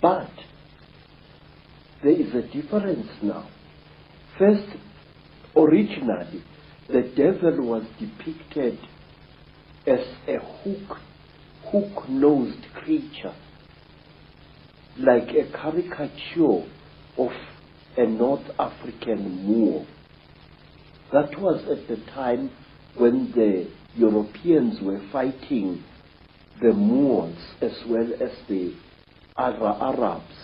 But there is a difference now. First, originally, the devil was depicted as a hook-nosed creature, like a caricature of a North African Moor. That was at the time when the Europeans were fighting the Moors as well as the Arabs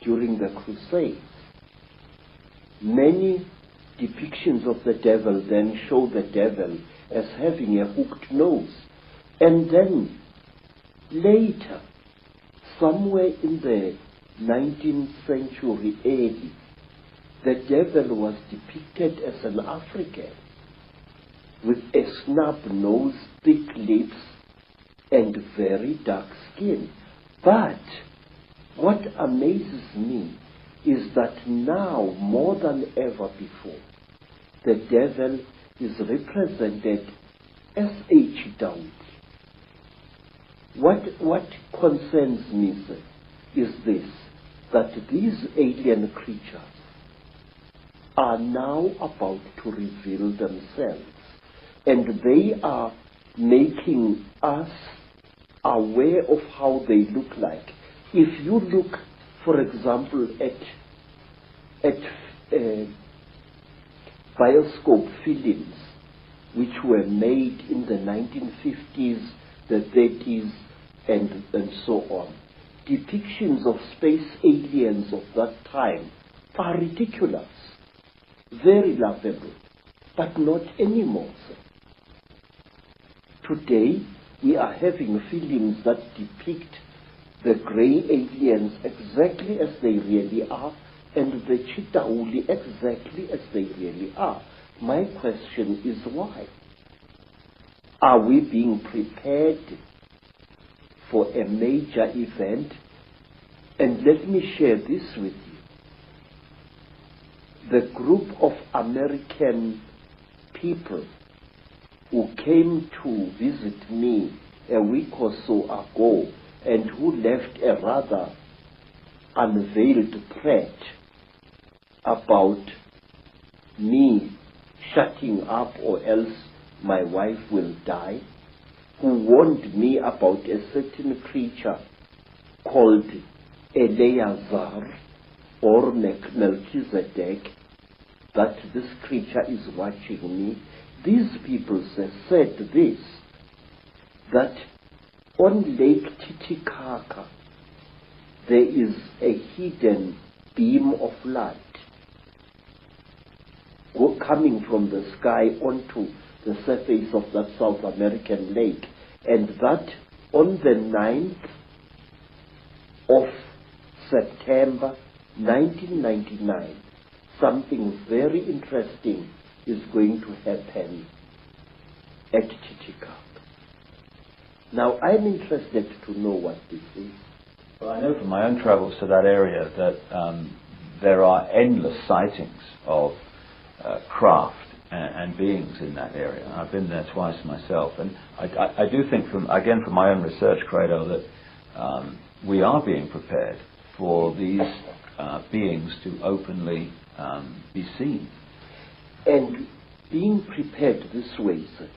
during the Crusades. Many depictions of the devil then show the devil as having a hooked nose. And then later, somewhere in the 19th century AD, the devil was depicted as an African with a snub nose, thick lips, and very dark skin. But what amazes me is that now, more than ever before, the devil is represented as a Chidaudi. What concerns me, sir, is this, that these alien creatures are now about to reveal themselves, and they are making us aware of how they look like. If you look, for example, at bioscope films which were made in the 1950s, the 30s, and so on, depictions of space aliens of that time are ridiculous, very laughable, but not anymore, sir. Today, we are having films that depict the grey aliens exactly as they really are, and the Chitauli exactly as they really are. My question is why? Are we being prepared for a major event? And let me share this with you. The group of American people who came to visit me a week or so ago and who left a rather unveiled threat about me shutting up or else my wife will die, who warned me about a certain creature called Eleazar or Melchizedek, that this creature is watching me. These people said this, that on Lake Titicaca there is a hidden beam of light coming from the sky onto the surface of that South American lake, and that on the 9th of September 1999, something very interesting is going to happen at Titicaca. Now, I'm interested to know what this is. Well, I know from my own travels to that area that there are endless sightings of craft and beings in that area. I've been there twice myself, and I do think, from my own research, Credo, that we are being prepared for these beings to openly be seen. And being prepared this way, sir,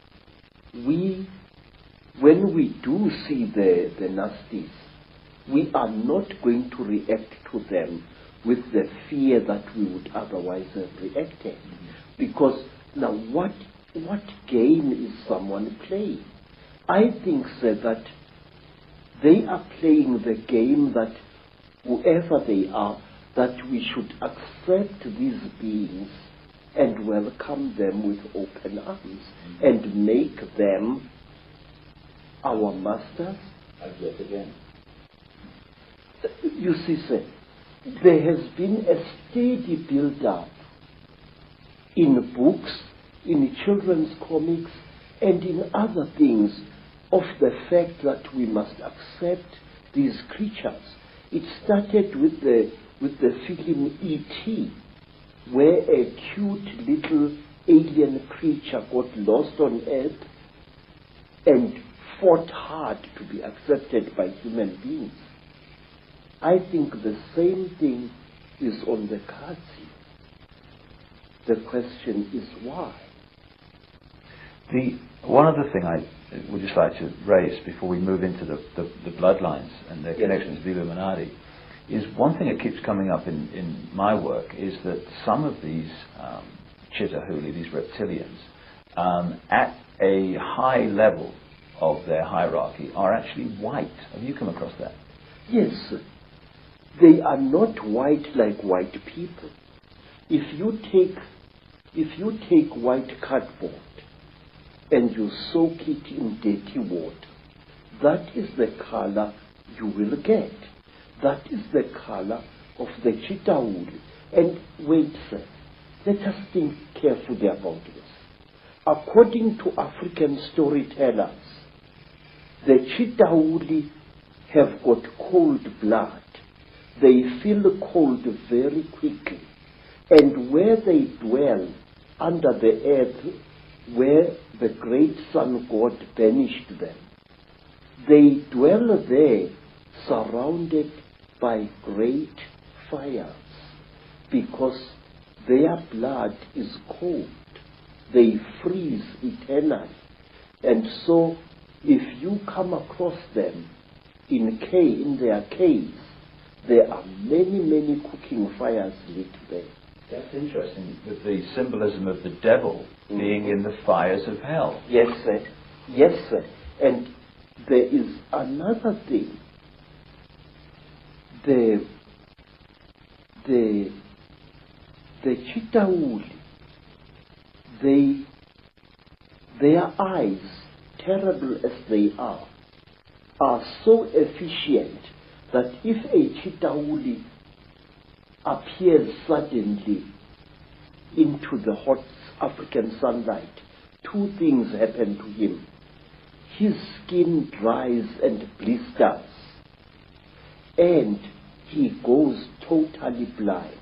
when we do see the nasties, we are not going to react to them with the fear that we would otherwise have reacted. Because now what game is someone playing? I think, sir, that they are playing the game that whoever they are, that we should accept these beings and welcome them with open arms and make them our masters. Yet again. You see, sir, there has been a steady build-up in books, in children's comics, and in other things of the fact that we must accept these creatures. It started with the film E.T., where a cute little alien creature got lost on Earth and fought hard to be accepted by human beings. I think the same thing is on the cards here. The question is why? One other thing I would just like to raise before we move into the bloodlines and their connections with the Illuminati is one thing that keeps coming up in my work is that some of these Chitahuli, these reptilians, at a high level of their hierarchy are actually white. Have you come across that? Yes. They are not white like white people. If you take white cardboard and you soak it in dirty water, that is the color you will get. That is the color of the Chitahuli. And wait, sir, let us think carefully about this. According to African storytellers, the Chitahuli have got cold blood. They feel cold very quickly. And where they dwell under the earth, where the great sun god banished them, they dwell there surrounded by great fires because their blood is cold. They freeze eternally. And so if you come across them in their caves, there are many, many cooking fires lit there. That's interesting, with the symbolism of the devil being in the fires of hell. Yes, sir. Yes, sir. And there is another thing. The Chitahuli, their eyes, terrible as they are so efficient that if a Chitahuli appears suddenly into the hot African sunlight, two things happen to him. His skin dries and blisters, and he goes totally blind.